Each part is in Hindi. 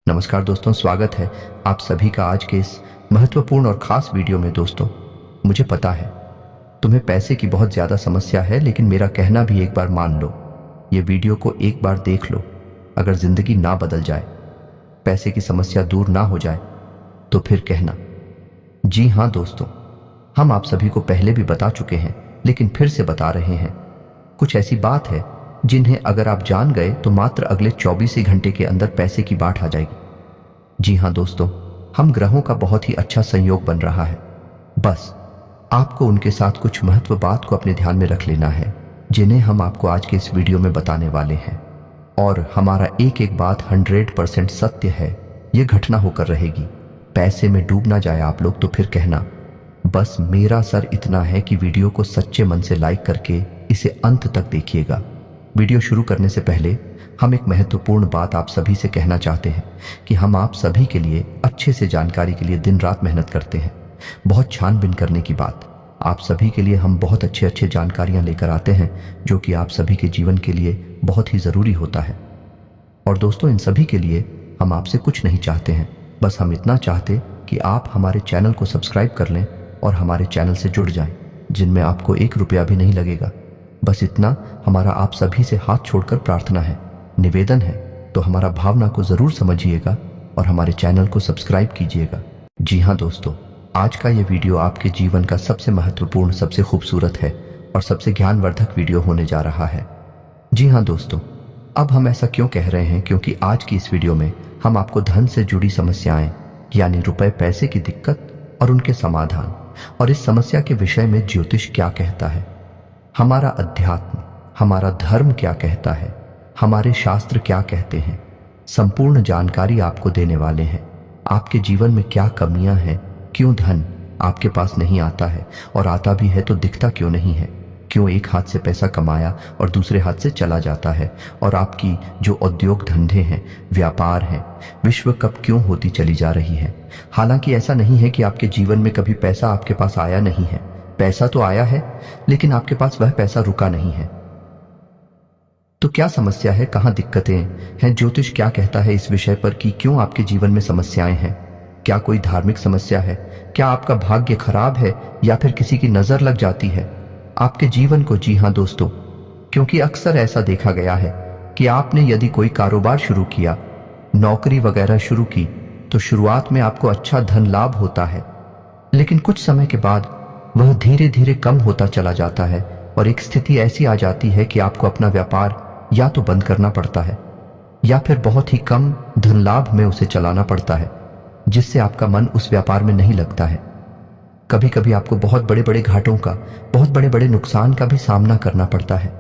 नमस्कार दोस्तों, स्वागत है आप सभी का आज के इस महत्वपूर्ण और खास वीडियो में। दोस्तों, मुझे पता है तुम्हें पैसे की बहुत ज़्यादा समस्या है, लेकिन मेरा कहना भी एक बार मान लो। ये वीडियो को एक बार देख लो। अगर ज़िंदगी ना बदल जाए, पैसे की समस्या दूर ना हो जाए, तो फिर कहना। जी हाँ दोस्तों, हम आप सभी को पहले भी बता चुके हैं, लेकिन फिर से बता रहे हैं। कुछ ऐसी बात है जिन्हें अगर आप जान गए तो मात्र अगले 24 ही घंटे के अंदर पैसे की बाढ़ आ जाएगी। जी हाँ दोस्तों, हम ग्रहों का बहुत ही अच्छा संयोग बन रहा है। बस आपको उनके साथ कुछ महत्व बात को अपने ध्यान में रख लेना है, जिन्हें हम आपको आज के इस वीडियो में बताने वाले हैं। और हमारा एक एक बात 100% सत्य है। ये घटना होकर रहेगी। पैसे में डूब ना जाए आप लोग तो फिर कहना। बस मेरा सर इतना है कि वीडियो को सच्चे मन से लाइक करके इसे अंत तक देखिएगा। वीडियो शुरू करने से पहले हम एक महत्वपूर्ण बात आप सभी से कहना चाहते हैं कि हम आप सभी के लिए अच्छे से जानकारी के लिए दिन रात मेहनत करते हैं। बहुत छानबीन करने की बात। आप सभी के लिए हम बहुत अच्छे जानकारियां लेकर आते हैं, जो कि आप सभी के जीवन के लिए बहुत ही ज़रूरी होता है। और दोस्तों, इन सभी के लिए हम आपसे कुछ नहीं चाहते हैं। बस हम इतना चाहते कि आप हमारे चैनल को सब्सक्राइब कर लें और हमारे चैनल से जुड़ जाएं, जिनमें आपको 1 रुपया भी नहीं लगेगा। बस इतना हमारा आप सभी से हाथ छोड़कर प्रार्थना है, निवेदन है। तो हमारा भावना को जरूर समझिएगा और हमारे चैनल को सब्सक्राइब कीजिएगा। जी हाँ दोस्तों, आज का ये वीडियो आपके जीवन का सबसे महत्वपूर्ण, सबसे खूबसूरत है और सबसे ज्ञानवर्धक वीडियो होने जा रहा है। जी हाँ दोस्तों, अब हम ऐसा क्यों कह रहे हैं? क्योंकि आज की इस वीडियो में हम आपको धन से जुड़ी समस्याएं, यानी रुपए पैसे की दिक्कत और उनके समाधान, और इस समस्या के विषय में ज्योतिष क्या कहता है, हमारा अध्यात्म, हमारा धर्म क्या कहता है, हमारे शास्त्र क्या कहते हैं, संपूर्ण जानकारी आपको देने वाले हैं। आपके जीवन में क्या कमियां हैं, क्यों धन आपके पास नहीं आता है, और आता भी है तो दिखता क्यों नहीं है, क्यों एक हाथ से पैसा कमाया और दूसरे हाथ से चला जाता है, और आपकी जो उद्योग धंधे हैं, व्यापार हैं, विश्व कप क्यों होती चली जा रही है। हालांकि ऐसा नहीं है कि आपके जीवन में कभी पैसा आपके पास आया नहीं है। पैसा तो आया है, लेकिन आपके पास वह पैसा रुका नहीं है। तो क्या समस्या है, कहां दिक्कतें हैं? ज्योतिष क्या कहता है इस विषय पर कि क्यों आपके जीवन में समस्याएं हैं? क्या कोई धार्मिक समस्या है? क्या आपका भाग्य खराब है, या फिर किसी की नजर लग जाती है आपके जीवन को? जी हां दोस्तों, क्योंकि अक्सर ऐसा देखा गया है कि आपने यदि कोई कारोबार शुरू किया, नौकरी वगैरह शुरू की, तो शुरुआत में आपको अच्छा धन लाभ होता है, लेकिन कुछ समय के बाद वह धीरे धीरे कम होता चला जाता है, और एक स्थिति ऐसी आ जाती है कि आपको अपना व्यापार या तो बंद करना पड़ता है, या फिर बहुत ही कम धन लाभ में उसे चलाना पड़ता है, जिससे आपका मन उस व्यापार में नहीं लगता है। कभी कभी आपको बहुत बड़े बड़े घाटों का, बहुत बड़े बड़े नुकसान का भी सामना करना पड़ता है।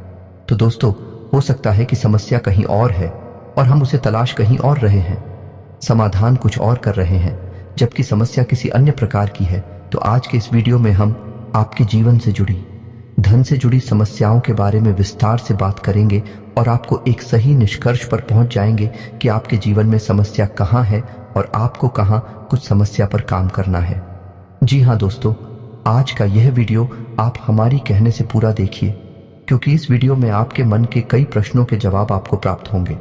तो दोस्तों, हो सकता है कि समस्या कहीं और है और हम उसे तलाश कहीं और रहे हैं, समाधान कुछ और कर रहे हैं, जबकि समस्या किसी अन्य प्रकार की है। तो आज के इस वीडियो में हम आपके जीवन से जुड़ी, धन से जुड़ी समस्याओं के बारे में विस्तार से बात करेंगे और आपको एक सही निष्कर्ष पर पहुंच जाएंगे कि आपके जीवन में समस्या कहां है और आपको कहां कुछ समस्या पर काम करना है। जी हां दोस्तों, आज का यह वीडियो आप हमारी कहने से पूरा देखिए, क्योंकि इस वीडियो में आपके मन के कई प्रश्नों के जवाब आपको प्राप्त होंगे,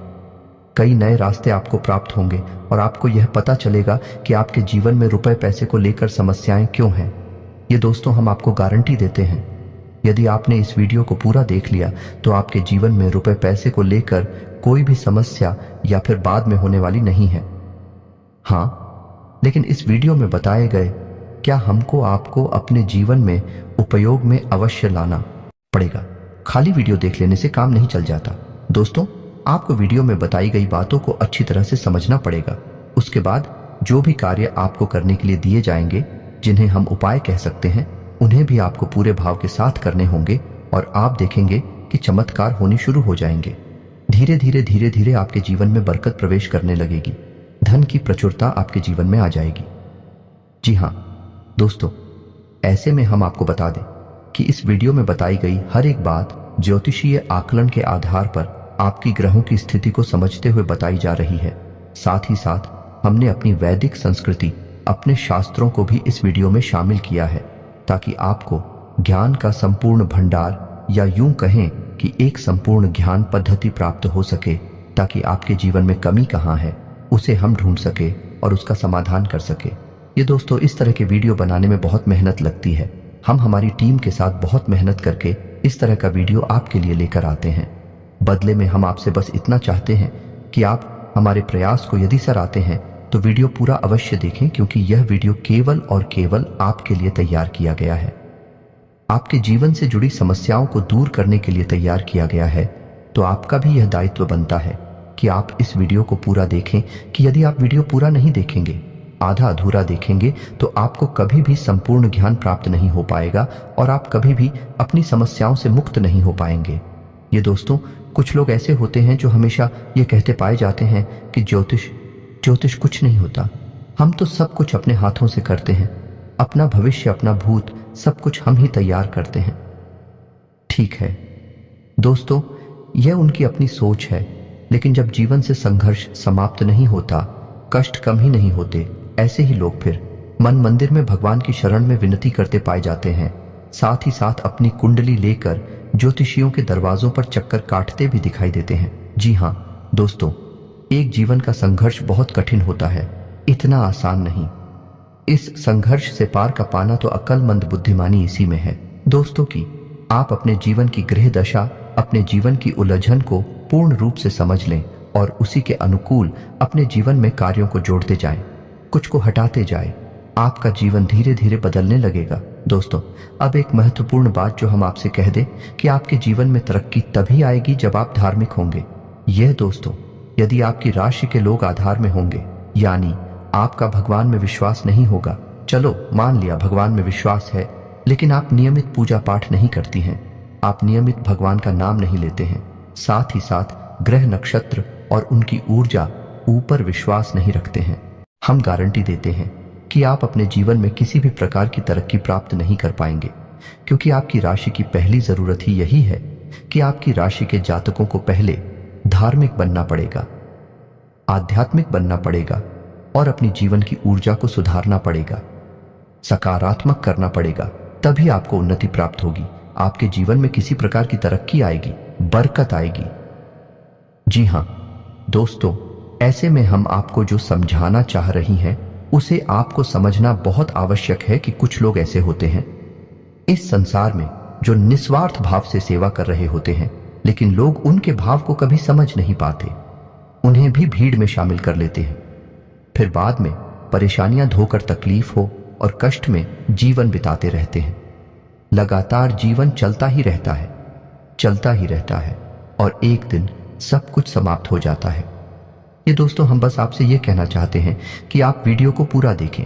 कई नए रास्ते आपको प्राप्त होंगे, और आपको यह पता चलेगा कि आपके जीवन में रुपए पैसे को लेकर समस्याएं क्यों हैं। ये दोस्तों, हम आपको गारंटी देते हैं, यदि आपने इस वीडियो को पूरा देख लिया तो आपके जीवन में रुपए पैसे को लेकर कोई भी समस्या या फिर बाद में होने वाली नहीं है। हां, लेकिन इस वीडियो में बताए गए क्या हमको आपको अपने जीवन में उपयोग में अवश्य लाना पड़ेगा। खाली वीडियो देख लेने से काम नहीं चल जाता दोस्तों। आपको वीडियो में बताई गई बातों को अच्छी तरह से समझना पड़ेगा। उसके बाद जो भी कार्य आपको करने के लिए दिए जाएंगे, जिन्हें हम उपाय कह सकते हैं, उन्हें भी आपको पूरे भाव के साथ करने होंगे, और आप देखेंगे कि चमत्कार होने शुरू हो जाएंगे। धीरे धीरे आपके जीवन में बरकत प्रवेश करने लगेगी, धन की प्रचुरता आपके जीवन में आ जाएगी। जी हां दोस्तों, ऐसे में हम आपको बता दें कि इस वीडियो में बताई गई हर एक बात ज्योतिषीय आकलन के आधार पर आपकी ग्रहों की स्थिति को समझते हुए बताई जा रही है। साथ ही साथ हमने अपनी वैदिक संस्कृति, अपने शास्त्रों को भी इस वीडियो में शामिल किया है, ताकि आपको ज्ञान का संपूर्ण भंडार, या यूं कहें कि एक संपूर्ण ज्ञान पद्धति प्राप्त हो सके, ताकि आपके जीवन में कमी कहां है उसे हम ढूंढ सके और उसका समाधान कर सके। ये दोस्तों, इस तरह के वीडियो बनाने में बहुत मेहनत लगती है। हम हमारी टीम के साथ बहुत मेहनत करके इस तरह का वीडियो आपके लिए लेकर आते हैं। बदले में हम आपसे बस इतना चाहते हैं कि आप हमारे प्रयास को यदि सराहते हैं तो वीडियो पूरा अवश्य देखें, क्योंकि यह वीडियो केवल और केवल आपके लिए तैयार किया गया है। आपके जीवन से जुड़ी समस्याओं को दूर करने के लिए तैयार किया गया है। तो आपका भी यह दायित्व बनता है कि आप इस वीडियो को पूरा देखें, कि यदि आप वीडियो पूरा नहीं देखेंगे, आधा अधूरा देखेंगे, तो आपको कभी भी संपूर्ण ज्ञान प्राप्त नहीं हो पाएगा और आप कभी भी अपनी समस्याओं से मुक्त नहीं हो पाएंगे। ये दोस्तों, कुछ लोग ऐसे होते हैं जो हमेशा ये कहते पाए जाते हैं कि ज्योतिष कुछ नहीं होता, हम तो सब कुछ अपने हाथों से करते हैं, अपना भविष्य अपना भूत सब कुछ हम ही तैयार करते हैं। ठीक है दोस्तों, यह उनकी अपनी सोच है, लेकिन जब जीवन से संघर्ष समाप्त नहीं होता, कष्ट कम ही नहीं होते, ऐसे ही लोग फिर मन मंदिर में भगवान की शरण में विनती करते पाए जाते हैं। साथ ही साथ अपनी कुंडली लेकर ज्योतिषियों के दरवाजों पर चक्कर काटते भी दिखाई देते हैं। जी हाँ दोस्तों, एक जीवन का संघर्ष बहुत कठिन होता है, इतना आसान नहीं। इस संघर्ष से पार का पाना तो अक्लमंद बुद्धिमानी इसी में है दोस्तों कि आप अपने जीवन की ग्रह दशा, अपने जीवन की उलझन को पूर्ण रूप से समझ लें और उसी के अनुकूल अपने जीवन में कार्यों को जोड़ते जाएं, कुछ को हटाते जाएं। आपका जीवन धीरे धीरे बदलने लगेगा। दोस्तों, अब एक महत्वपूर्ण बात जो हम आपसे कह दें कि आपके जीवन में तरक्की तभी आएगी जब आप धार्मिक होंगे। यह दोस्तों, यदि आपकी राशि के लोग आधार में होंगे, यानी आपका भगवान में विश्वास नहीं होगा, चलो मान लिया भगवान में विश्वास है, लेकिन आप नियमित पूजा पाठ नहीं करती हैं, आप नियमित भगवान का नाम नहीं लेते हैं, साथ ही साथ ग्रह नक्षत्र और उनकी ऊर्जा ऊपर विश्वास नहीं रखते हैं, हम गारंटी देते हैं कि आप अपने जीवन में किसी भी प्रकार की तरक्की प्राप्त नहीं कर पाएंगे, क्योंकि आपकी राशि की पहली जरूरत ही यही है कि आपकी राशि के जातकों को पहले धार्मिक बनना पड़ेगा, आध्यात्मिक बनना पड़ेगा और अपनी जीवन की ऊर्जा को सुधारना पड़ेगा, सकारात्मक करना पड़ेगा, तभी आपको उन्नति प्राप्त होगी, आपके जीवन में किसी प्रकार की तरक्की आएगी, बरकत आएगी। जी हां दोस्तों, ऐसे में हम आपको जो समझाना चाह रही हैं उसे आपको समझना बहुत आवश्यक है कि कुछ लोग ऐसे होते हैं इस संसार में जो निस्वार्थ भाव से सेवा कर रहे होते हैं, लेकिन लोग उनके भाव को कभी समझ नहीं पाते, उन्हें भी भीड़ में शामिल कर लेते हैं, फिर बाद में परेशानियां धोकर तकलीफ हो और कष्ट में जीवन बिताते रहते हैं। लगातार जीवन चलता ही रहता है, चलता ही रहता है और एक दिन सब कुछ समाप्त हो जाता है। ये दोस्तों, हम बस आपसे ये कहना चाहते हैं कि आप वीडियो को पूरा देखें,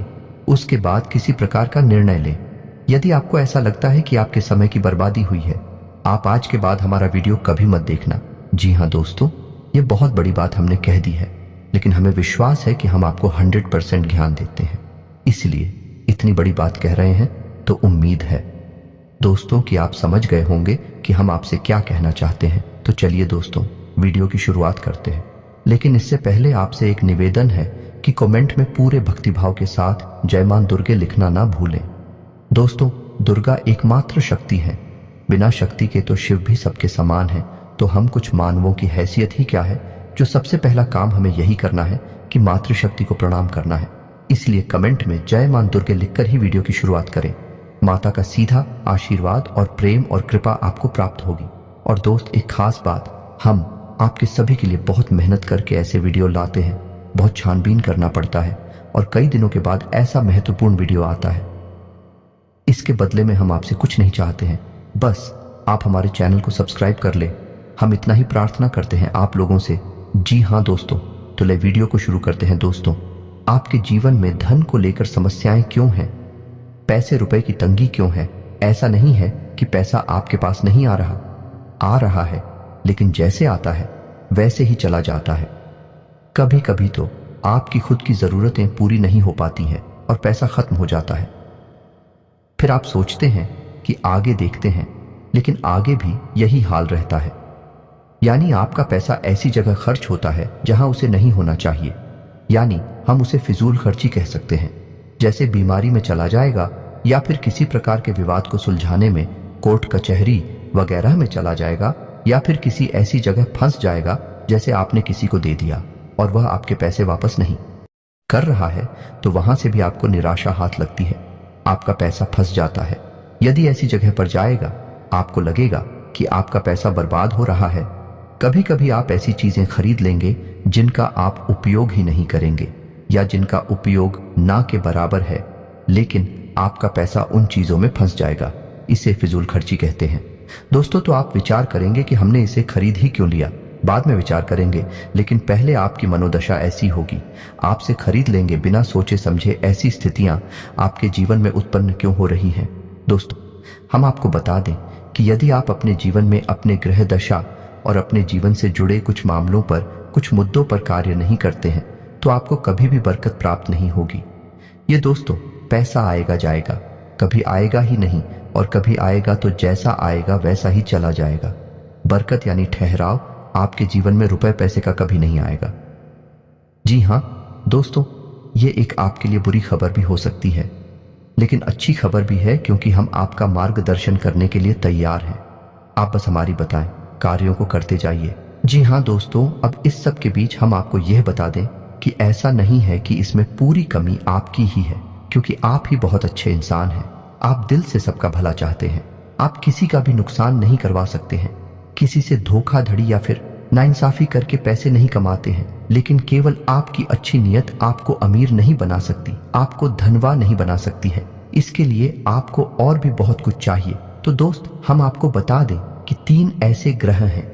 उसके बाद किसी प्रकार का निर्णय लें। यदि आपको ऐसा लगता है कि आपके समय की बर्बादी हुई है, आप आज के बाद हमारा वीडियो कभी मत देखना। जी हाँ दोस्तों, ये बहुत बड़ी बात हमने कह दी है, लेकिन हमें विश्वास है कि हम आपको 100% ज्ञान देते हैं, इसलिए इतनी बड़ी बात कह रहे हैं। तो उम्मीद है दोस्तों कि आप समझ गए होंगे कि हम आपसे क्या कहना चाहते हैं। तो चलिए दोस्तों, वीडियो की शुरुआत करते हैं, लेकिन इससे पहले आपसे एक निवेदन है कि कमेंट में पूरे भक्तिभाव के साथ जय मां दुर्गे लिखना ना भूलें। दोस्तों, दुर्गा एकमात्र शक्ति है, बिना शक्ति के तो शिव भी सबके समान है। तो हम कुछ मानवों की हैसियत ही क्या है, जो सबसे पहला काम हमें यही करना है कि मातृशक्ति को प्रणाम करना है। इसलिए कमेंट में जय मां दुर्गे लिखकर ही वीडियो की शुरुआत करें। माता का सीधा आशीर्वाद और प्रेम और कृपा आपको प्राप्त होगी। और दोस्त, एक खास बात, हम आपके सभी के लिए बहुत मेहनत करके ऐसे वीडियो लाते हैं, बहुत छानबीन करना पड़ता है और कई दिनों के बाद ऐसा महत्वपूर्ण वीडियो आता है। इसके बदले में हम आपसे कुछ नहीं चाहते हैं, बस आप हमारे चैनल को सब्सक्राइब कर ले, हम इतना ही प्रार्थना करते हैं आप लोगों से। जी हाँ दोस्तों, तो ले वीडियो को शुरू करते हैं। दोस्तों, आपके जीवन में धन को लेकर समस्याएं क्यों हैं, पैसे रुपए की तंगी क्यों है? ऐसा नहीं है कि पैसा आपके पास नहीं आ रहा है, लेकिन जैसे आता है वैसे ही चला जाता है। कभी कभी तो आपकी खुद की जरूरतें पूरी नहीं हो पाती हैं और पैसा खत्म हो जाता है। फिर आप सोचते हैं कि आगे देखते हैं, लेकिन आगे भी यही हाल रहता है, यानी आपका पैसा ऐसी जगह खर्च होता है जहां उसे नहीं होना चाहिए, यानी हम उसे फिजूल खर्ची कह सकते हैं। जैसे बीमारी में चला जाएगा या फिर किसी प्रकार के विवाद को सुलझाने में कोर्ट कचहरी वगैरह में चला जाएगा, या फिर किसी ऐसी जगह फंस जाएगा जैसे आपने किसी को दे दिया। और वह आपके पैसे वापस नहीं कर रहा है, तो वहां से भी आपको निराशा हाथ लगती है, आपका पैसा फंस जाता है। यदि ऐसी जगह पर जाएगा, आपको लगेगा कि आपका पैसा बर्बाद हो रहा है। कभी कभी आप ऐसी चीजें खरीद लेंगे जिनका आप उपयोग ही नहीं करेंगे या जिनका उपयोग ना के बराबर है, लेकिन आपका पैसा उन चीजों में फंस जाएगा। इसे फिजूल खर्ची कहते हैं। दोस्तों, तो आप विचार करेंगे कि हमने इसे खरीद ही क्यों लिया। बाद में विचार करेंगे, लेकिन पहले आपकी मनोदशा ऐसी होगी, आपसे खरीद लेंगे बिना सोचे समझे। ऐसी स्थितियां आपके जीवन में उत्पन्न क्यों हो रही हैं? दोस्तों, हम आपको बता दें कि यदि आप अपने जीवन में अपने ग्रह दशा और अपने जीवन से जुड़े कुछ मामलों पर, कुछ मुद्दों पर कार्य नहीं करते हैं, तो आपको कभी भी बरकत प्राप्त नहीं होगी। ये दोस्तों, पैसा आएगा जाएगा, कभी आएगा ही नहीं, और कभी आएगा तो जैसा आएगा वैसा ही चला जाएगा। बरकत यानी ठहराव आपके जीवन में रुपए पैसे का कभी नहीं आएगा। जी हां दोस्तों, ये एक आपके लिए बुरी खबर भी हो सकती है, लेकिन अच्छी खबर भी है, क्योंकि हम आपका मार्गदर्शन करने के लिए तैयार हैं। आप बस हमारी बताएं, कार्यों को करते जाइए। जी हां दोस्तों, अब इस सब के बीच हम आपको यह बता दें कि ऐसा नहीं है कि इसमें पूरी कमी आपकी ही है, क्योंकि आप ही बहुत अच्छे इंसान हैं। आप दिल से सबका भला चाहते हैं। आप किसी का भी नुकसान नहीं करवा सकते हैं, किसी से धोखाधड़ी या फिर नाइंसाफी करके पैसे नहीं कमाते हैं, लेकिन केवल आपकी अच्छी नीयत आपको अमीर नहीं बना सकती, आपको धनवान नहीं बना सकती है। इसके लिए आपको और भी बहुत कुछ चाहिए। तो दोस्त, हम आपको बता दें कि 3 ऐसे ग्रह हैं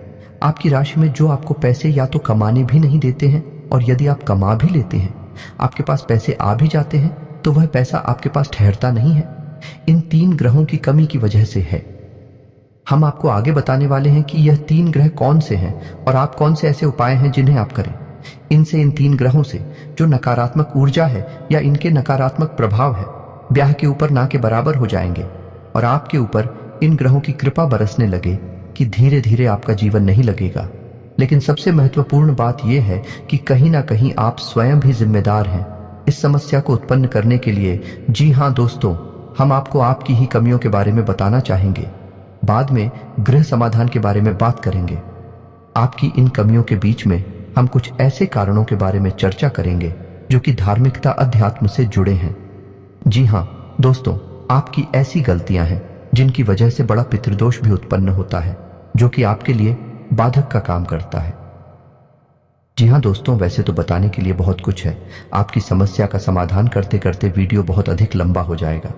आपकी राशि में जो आपको पैसे या तो कमाने भी नहीं देते हैं, और यदि आप कमा भी लेते हैं, आपके पास पैसे आ भी जाते हैं, तो वह पैसा आपके पास ठहरता नहीं है। इन 3 ग्रहों की कमी की वजह से है। हम आपको आगे बताने वाले हैं कि यह 3 ग्रह कौन से हैं और आप कौन से ऐसे उपाय हैं जिन्हें आप करें। इनसे, इन 3 ग्रहों से जो नकारात्मक ऊर्जा है या इनके नकारात्मक प्रभाव है, ब्याह के ऊपर ना के बराबर हो जाएंगे, और आपके ऊपर इन ग्रहों की कृपा बरसने लगे कि धीरे धीरे आपका जीवन नहीं लगेगा। लेकिन सबसे महत्वपूर्ण बात यह है कि कहीं ना कहीं आप स्वयं भी जिम्मेदार हैं इस समस्या को उत्पन्न करने के लिए। जी हां दोस्तों, हम आपको आपकी ही कमियों के बारे में बताना चाहेंगे। बाद में गृह समाधान के बारे में बात करेंगे। आपकी इन कमियों के बीच में हम कुछ ऐसे कारणों के बारे में चर्चा करेंगे जो कि धार्मिकता, अध्यात्म से जुड़े हैं। जी हां दोस्तों, आपकी ऐसी गलतियां हैं जिनकी वजह से बड़ा पितृदोष भी उत्पन्न होता है, जो कि आपके लिए बाधक का काम करता है। जी हां दोस्तों, वैसे तो बताने के लिए बहुत कुछ है। आपकी समस्या का समाधान करते करते वीडियो बहुत अधिक लंबा हो जाएगा,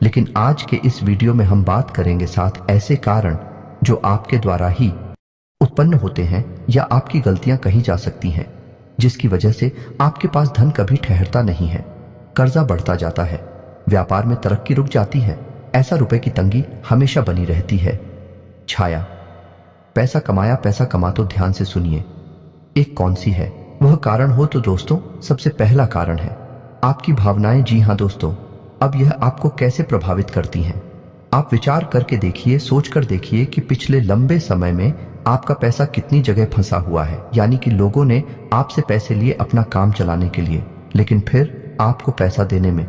लेकिन आज के इस वीडियो में हम बात करेंगे 7 ऐसे कारण जो आपके द्वारा ही उत्पन्न होते हैं या आपकी गलतियां कही जा सकती हैं, जिसकी वजह से आपके पास धन कभी ठहरता नहीं है, कर्जा बढ़ता जाता है, व्यापार में तरक्की रुक जाती है, ऐसा रुपए की तंगी हमेशा बनी रहती है। छाया, पैसा कमाया, पैसा कमा तो ध्यान से सुनिए, एक कौन सी है वह कारण हो तो दोस्तों, सबसे पहला कारण है आपकी भावनाएं। जी हां दोस्तों, अब यह आपको कैसे प्रभावित करती हैं? आप विचार करके देखिए, सोचकर देखिए कि पिछले लंबे समय में आपका पैसा कितनी जगह फंसा हुआ है। यानी कि लोगों ने आपसे पैसे लिए अपना काम चलाने के लिए, लेकिन फिर आपको पैसा देने में,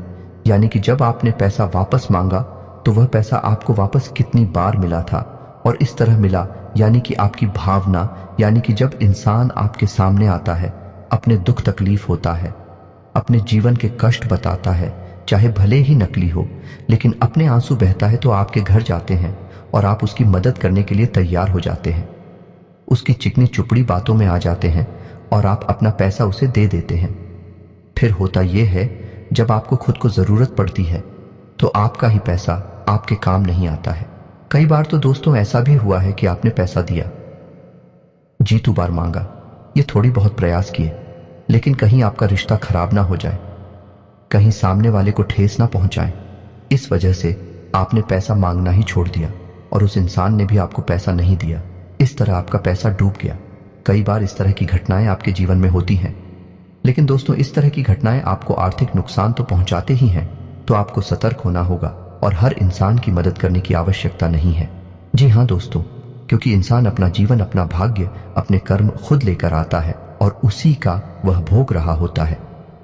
यानी कि जब आपने पैसा वापस मांगा तो वह पैसा आपको वापस कितनी बार मिला था और इस तरह मिला, यानी कि आपकी भावना, यानी कि जब इंसान आपके सामने आता है, अपने दुख तकलीफ होता है, अपने जीवन के कष्ट बताता है, चाहे भले ही नकली हो, लेकिन अपने आंसू बहता है, तो आपके घर जाते हैं और आप उसकी मदद करने के लिए तैयार हो जाते हैं। उसकी चिकनी चुपड़ी बातों में आ जाते हैं और आप अपना पैसा उसे दे देते हैं। फिर होता यह है, जब आपको खुद को जरूरत पड़ती है तो आपका ही पैसा आपके काम नहीं आता है। कई बार तो दोस्तों ऐसा भी हुआ है कि आपने पैसा दिया, जीतू बार मांगा, ये थोड़ी बहुत प्रयास किए, लेकिन कहीं आपका रिश्ता खराब ना हो जाए, कहीं सामने वाले को ठेस ना पहुंचाए, इस वजह से आपने पैसा मांगना ही छोड़ दिया और उस इंसान ने भी आपको पैसा नहीं दिया। इस तरह आपका पैसा डूब गया। कई बार इस तरह की घटनाएं आपके जीवन में होती हैं, लेकिन दोस्तों इस तरह की घटनाएं आपको आर्थिक नुकसान तो पहुंचाते ही हैं, तो आपको सतर्क होना होगा और हर इंसान की मदद करने की आवश्यकता नहीं है। जी हां दोस्तों, क्योंकि इंसान अपना जीवन, अपना भाग्य, अपने कर्म खुद लेकर आता है और उसी का वह भोग रहा होता है।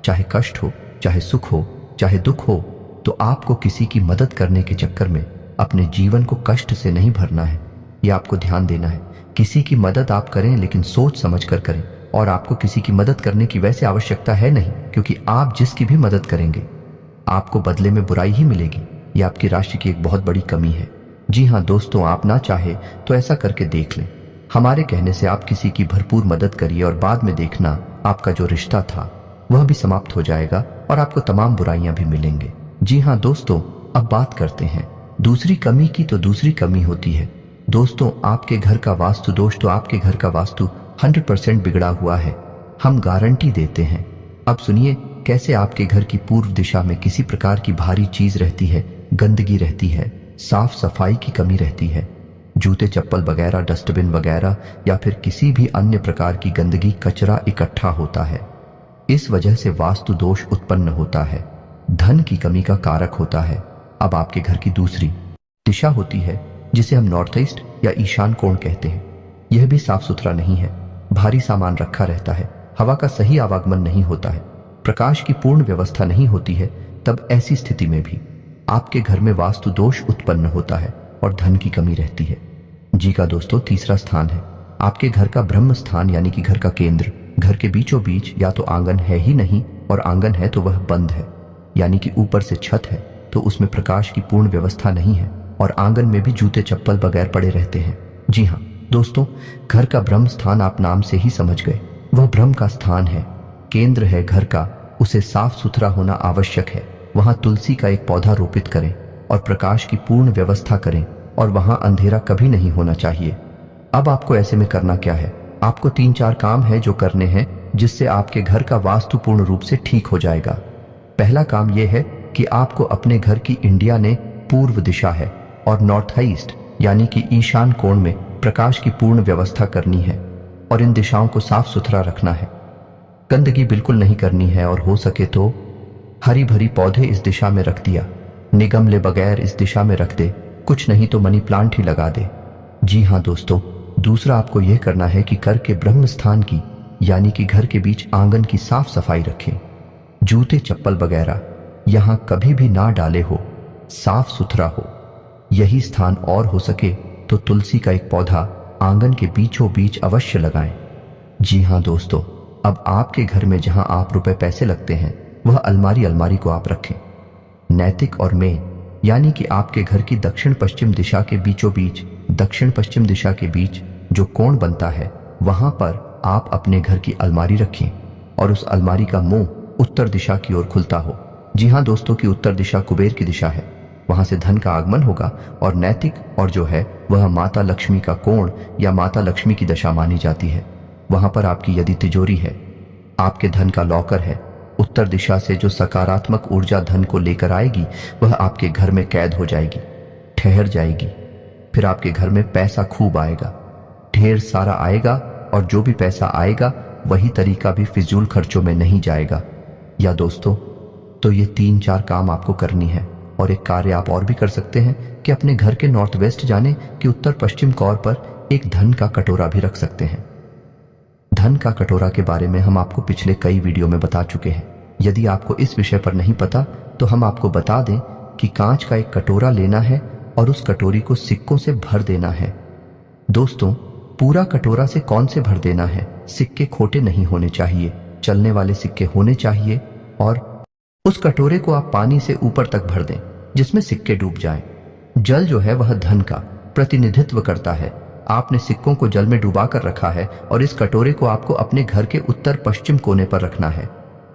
चाहे कष्ट हो, चाहे सुख हो, चाहे दुख हो, तो आपको किसी की मदद करने के चक्कर में अपने जीवन को कष्ट से नहीं भरना है। यह आपको ध्यान देना है। किसी की मदद आप करें, लेकिन सोच समझ कर करें, और आपको किसी की मदद करने की वैसे आवश्यकता है नहीं, क्योंकि आप जिसकी भी मदद करेंगे आपको बदले में बुराई ही मिलेगी। यह आपकी राशि की एक बहुत बड़ी कमी है। जी हाँ दोस्तों, आप ना चाहे तो ऐसा करके देख लें। हमारे कहने से आप किसी की भरपूर मदद करिए और बाद में देखना आपका जो रिश्ता था वह भी समाप्त हो जाएगा और आपको तमाम बुराइयां भी मिलेंगे। जी हाँ दोस्तों, अब बात करते हैं दूसरी कमी की। तो दूसरी कमी होती है दोस्तों आपके घर का वास्तु दोष। तो आपके घर का वास्तु 100% बिगड़ा हुआ है, हम गारंटी देते हैं। अब सुनिए कैसे आपके घर की पूर्व दिशा में किसी प्रकार की भारी चीज रहती है, गंदगी रहती है, साफ सफाई की कमी रहती है, जूते चप्पल वगैरह, डस्टबिन वगैरह या फिर किसी भी अन्य प्रकार की गंदगी, कचरा इकट्ठा होता है। इस वजह से वास्तु दोष उत्पन्न होता है, धन की कमी का कारक होता है। अब आपके घर की दूसरी दिशा होती है जिसे हम नॉर्थ ईस्ट या ईशान कोण कहते हैं। यह भी साफ सुथरा नहीं है, भारी सामान रखा रहता है, हवा का सही आवागमन नहीं होता है, प्रकाश की पूर्ण व्यवस्था नहीं होती है। तब ऐसी स्थिति में भी आपके घर में वास्तु दोष उत्पन्न होता है और धन की कमी रहती है। जी का दोस्तों, तीसरा स्थान है आपके घर का ब्रह्म स्थान, यानी कि घर का केंद्र। घर के बीचों बीच या तो आंगन है ही नहीं, और आंगन है तो वह बंद है, यानी कि ऊपर से छत है तो उसमें प्रकाश की पूर्ण व्यवस्था नहीं है, और आंगन में भी जूते चप्पल बगैर पड़े रहते हैं। जी हाँ दोस्तों, घर का ब्रह्म स्थान आप नाम से ही समझ गए, वह ब्रह्म का स्थान है, केंद्र है घर का, उसे साफ सुथरा होना आवश्यक है। वहां तुलसी का एक पौधा रोपित करें और प्रकाश की पूर्ण व्यवस्था करें, और वहां अंधेरा कभी नहीं होना चाहिए। अब आपको ऐसे में करना क्या है, आपको 3-4 काम है जो करने हैं जिससे आपके घर का वास्तु पूर्ण रूप से ठीक हो जाएगा। पहला काम यह है कि आपको अपने घर की इंडिया ने पूर्व दिशा है और नॉर्थ ईस्ट यानी कि ईशान कोण में प्रकाश की पूर्ण व्यवस्था करनी है, और इन दिशाओं को साफ सुथरा रखना है, गंदगी बिल्कुल नहीं करनी है, और हो सके तो हरी भरी पौधे इस दिशा में रख दिया, निगमले बगैर इस दिशा में रख दे, कुछ नहीं तो मनी प्लांट ही लगा दे। जी हाँ दोस्तों, दूसरा आपको यह करना है कि घर के ब्रह्म स्थान की यानी कि घर के बीच आंगन की साफ सफाई रखें, जूते चप्पल वगैरह यहां कभी भी ना डाले हो, साफ सुथरा हो यही स्थान, और हो सके तो तुलसी का एक पौधा आंगन के बीचों बीच अवश्य लगाएं। जी हाँ दोस्तों, अब आपके घर में जहां आप रुपए पैसे लगते हैं वह अलमारी को आप रखें। नैतिक और मेन यानी कि आपके घर की दक्षिण पश्चिम दिशा के बीचों बीच, दक्षिण पश्चिम दिशा के बीच जो कोण बनता है वहां पर आप अपने घर की अलमारी रखें, और उस अलमारी का मुंह उत्तर दिशा की ओर खुलता हो। जी हाँ दोस्तों, की उत्तर दिशा कुबेर की दिशा है, वहां से धन का आगमन होगा, और नैतिक और जो है वह माता लक्ष्मी का कोण या माता लक्ष्मी की दशा मानी जाती है। वहां पर आपकी यदि तिजोरी है, आपके धन का लॉकर है, उत्तर दिशा से जो सकारात्मक ऊर्जा धन को लेकर आएगी वह आपके घर में कैद हो जाएगी, ठहर जाएगी। फिर आपके घर में पैसा खूब आएगा, ढेर सारा आएगा, और जो भी पैसा आएगा वही तरीका भी फिजूल खर्चों में नहीं जाएगा। या दोस्तों, तो ये 3-4 काम आपको करनी है, और एक कार्य आप और भी कर सकते हैं कि अपने घर के नॉर्थ वेस्ट जाने कि उत्तर पश्चिम कोण पर एक धन का कटोरा भी रख सकते हैं। धन का कटोरा के बारे में हम आपको पिछले कई वीडियो में बता चुके हैं। यदि आपको इस विषय पर नहीं पता तो हम आपको बता दें कि कांच का एक कटोरा लेना है और उस कटोरी को सिक्कों से भर देना है। दोस्तों, पूरा कटोरा से कौन से भर देना है, सिक्के खोटे नहीं होने चाहिए, चलने वाले सिक्के होने चाहिए, और उस कटोरे को आप पानी से ऊपर तक भर दें जिसमें सिक्के डूब जाएं। जल जो है वह धन का प्रतिनिधित्व करता है। आपने सिक्कों को जल में डुबा कर रखा है और इस कटोरे को आपको अपने घर के उत्तर पश्चिम कोने पर रखना है।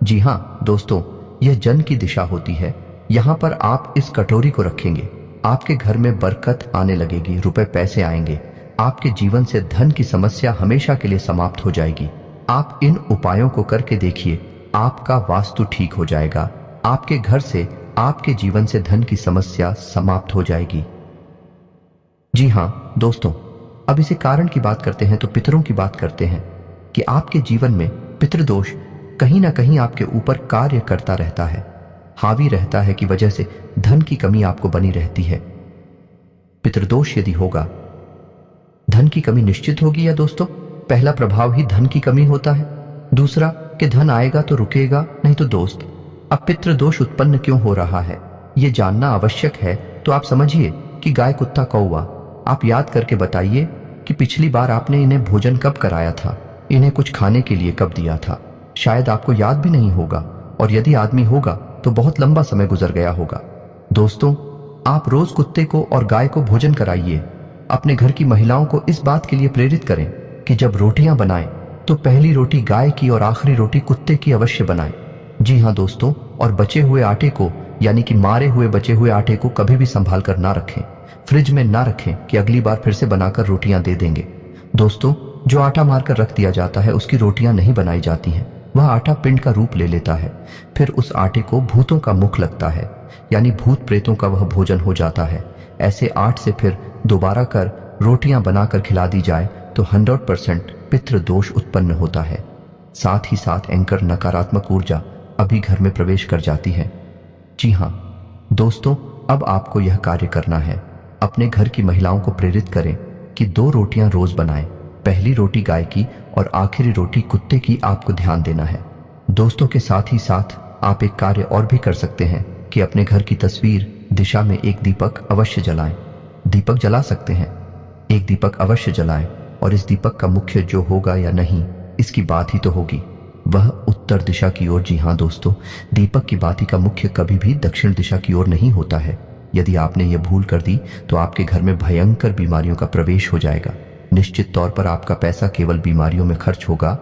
जी हाँ दोस्तों, यह जन की दिशा होती है। यहाँ पर आप इस कटोरी को रखेंगे, आपके घर में बरकत आने लगेगी, रुपए पैसे आएंगे, आपके जीवन से धन की समस्या हमेशा के लिए समाप्त हो जाएगी। आप इन उपायों को करके देखिए, आपका वास्तु ठीक हो जाएगा, आपके घर से, आपके जीवन से धन की समस्या समाप्त हो जाएगी। जी हाँ दोस्तों, अब इसे कारण की बात करते हैं तो पितरों की बात करते हैं कि आपके जीवन में पितृदोष कहीं ना कहीं आपके ऊपर कार्य करता रहता है, हावी रहता है, की वजह से धन की कमी आपको बनी रहती है। पितृदोष यदि होगा, धन की कमी निश्चित होगी। या दोस्तों, पहला प्रभाव ही धन की कमी होता है, दूसरा कि धन आएगा तो रुकेगा नहीं। तो दोस्त, अब पितृदोष उत्पन्न क्यों हो रहा है ये जानना आवश्यक है। तो आप समझिए कि गाय, कुत्ता, कौवा, आप याद करके बताइए कि पिछली बार आपने इन्हें भोजन कब कराया था। इन्हें कुछ खाने के लिए कब दिया था, शायद आपको याद भी नहीं होगा, और यदि आदमी होगा तो बहुत लंबा समय गुजर गया होगा। दोस्तों, आप रोज कुत्ते को और गाय को भोजन कराइए। अपने घर की महिलाओं को इस बात के लिए प्रेरित करें कि जब रोटियां बनाएं तो पहली रोटी गाय की और आखिरी रोटी कुत्ते की अवश्य बनाएं। जी हाँ दोस्तों, और बचे हुए आटे को, यानी कि मारे हुए बचे हुए आटे को कभी भी संभाल कर ना रखें, फ्रिज में ना रखें कि अगली बार फिर से बनाकर रोटियां दे देंगे। दोस्तों, जो आटा मारकर रख दिया जाता है उसकी रोटियां नहीं बनाई जाती हैं। वह आटा पिंड का रूप ले लेता है। फिर उस आटे को भूतों का मुख लगता है, यानी भूत प्रेतों का वह भोजन हो जाता है। ऐसे आट से फिर दोबारा कर रोटियां बनाकर खिला दी जाए तो 100% पितृ दोष उत्पन्न होता है। साथ ही साथ एंकर नकारात्मक ऊर्जा अभी घर में प्रवेश कर जाती है। जी हाँ दोस्तों, अब आपको यह कार्य करना है। अपने घर की महिलाओं को प्रेरित करें कि 2 रोटियां रोज बनाएं। पहली रोटी गाय की और आखिरी रोटी कुत्ते की आपको ध्यान देना है। दोस्तों के साथ ही साथ आप एक कार्य और भी कर सकते हैं कि अपने घर की तस्वीर दिशा में एक दीपक अवश्य जलाएं। दीपक जला सकते हैं, एक दीपक अवश्य जलाएं, और इस दीपक का मुख्य जो होगा या नहीं इसकी बात ही तो होगी, वह उत्तर दिशा की ओर। जी हाँ दोस्तों, दीपक की बाती का मुख्य कभी भी दक्षिण दिशा की ओर नहीं होता है। यदि आपने यह भूल कर दी तो आपके घर में भयंकर बीमारियों का प्रवेश हो जाएगा। निश्चित तौर पर आपका पैसा केवल बीमारियों में खर्च होगा।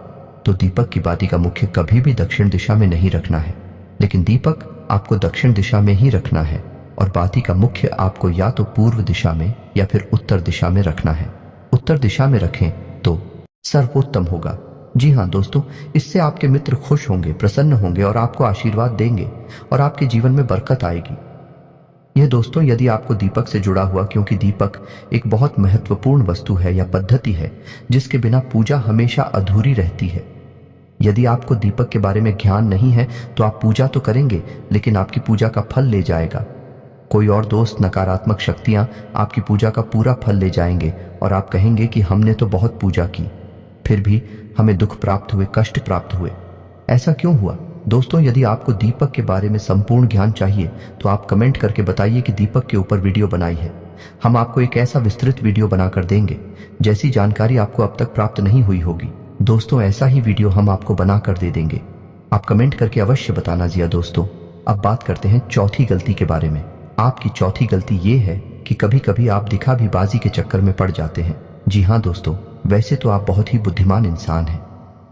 तो दीपक की बाती का मुख्य कभी भी दक्षिण दिशा में नहीं रखना है, लेकिन दीपक आपको दक्षिण दिशा में ही रखना है, और बाती का मुख्य आपको या तो पूर्व दिशा में या फिर उत्तर दिशा में रखना है। उत्तर दिशा में रखें तो सर्वोत्तम होगा। जी हाँ दोस्तों, इससे आपके मित्र खुश होंगे, प्रसन्न होंगे और आपको आशीर्वाद देंगे और आपके जीवन में बरकत आएगी। यह दोस्तों यदि आपको दीपक से जुड़ा हुआ, क्योंकि दीपक एक बहुत महत्वपूर्ण वस्तु है या पद्धति है जिसके बिना पूजा हमेशा अधूरी रहती है। यदि आपको दीपक के बारे में ज्ञान नहीं है तो आप पूजा तो करेंगे लेकिन आपकी पूजा का फल ले जाएगा कोई और दोस्त। नकारात्मक शक्तियां आपकी पूजा का पूरा फल ले जाएंगे और आप कहेंगे कि हमने तो बहुत पूजा की, फिर भी हमें दुख प्राप्त हुए, कष्ट प्राप्त हुए। ऐसा क्यों हुआ? दोस्तों, यदि आपको दीपक के बारे में संपूर्ण ज्ञान चाहिए तो आप कमेंट करके बताइए कि दीपक के ऊपर वीडियो बनाई है। हम आपको एक ऐसा विस्तृत वीडियो बनाकर देंगे जैसी जानकारी आपको अब तक प्राप्त नहीं हुई होगी। दोस्तों, ऐसा ही वीडियो हम आपको बनाकर दे देंगे। आप कमेंट करके अवश्य बताना। जिया दोस्तों, अब बात करते हैं चौथी गलती के बारे में। आपकी चौथी गलती ये है कि कभी कभी आप दिखावीबाजी के चक्कर में पड़ जाते हैं। जी हाँ दोस्तों, वैसे तो आप बहुत ही बुद्धिमान इंसान हैं।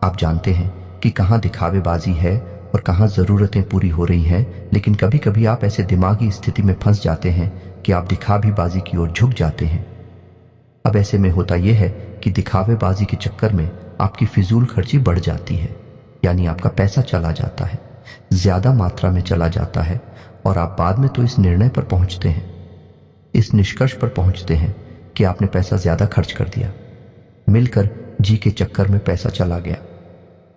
आप जानते हैं कि कहाँ दिखावेबाजी है और कहाँ जरूरतें पूरी हो रही हैं, लेकिन कभी कभी आप ऐसे दिमागी स्थिति में फंस जाते हैं कि आप दिखावीबाजी की ओर झुक जाते हैं। अब ऐसे में होता यह है कि दिखावेबाजी के चक्कर में आपकी फिजूल खर्ची बढ़ जाती है, यानी आपका पैसा चला जाता है, ज्यादा मात्रा में चला जाता है, और आप बाद में तो इस निर्णय पर पहुंचते हैं, इस निष्कर्ष पर पहुंचते हैं कि आपने पैसा ज्यादा खर्च कर दिया। मिलकर जी के चक्कर में पैसा चला गया,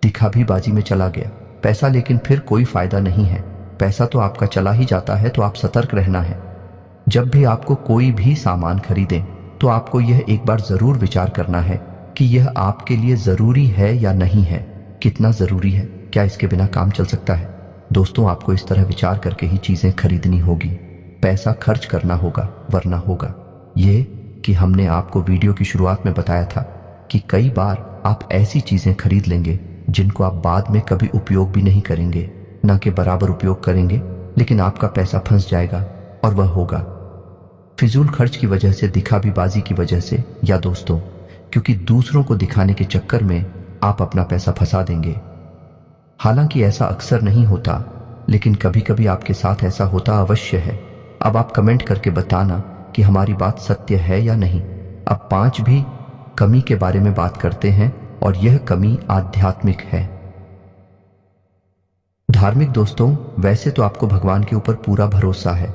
दिखावीबाजी में चला गया पैसा, लेकिन फिर कोई फायदा नहीं है। पैसा तो आपका चला ही जाता है, तो आप सतर्क रहना है। जब भी आपको कोई भी सामान खरीदें तो आपको यह एक बार जरूर विचार करना है कि यह आपके लिए जरूरी है या नहीं है, कितना जरूरी है, क्या इसके बिना काम चल सकता है। दोस्तों, आपको इस तरह विचार करके ही चीजें खरीदनी होगी, पैसा खर्च करना होगा, वरना होगा ये कि हमने आपको वीडियो की शुरुआत में बताया था कि कई बार आप ऐसी चीजें खरीद लेंगे जिनको आप बाद में कभी उपयोग भी नहीं करेंगे, ना के बराबर उपयोग करेंगे, लेकिन आपका पैसा फंस जाएगा, और वह होगा फिजूल खर्च की वजह से, दिखावीबाजी की वजह से, या दोस्तों क्योंकि दूसरों को दिखाने के चक्कर में आप अपना पैसा फंसा देंगे। हालांकि ऐसा अक्सर नहीं होता, लेकिन कभी कभी आपके साथ ऐसा होता अवश्य है। अब आप कमेंट करके बताना कि हमारी बात सत्य है या नहीं। अब 5 भी कमी के बारे में बात करते हैं, और यह कमी आध्यात्मिक है, धार्मिक। दोस्तों, वैसे तो आपको भगवान के ऊपर पूरा भरोसा है,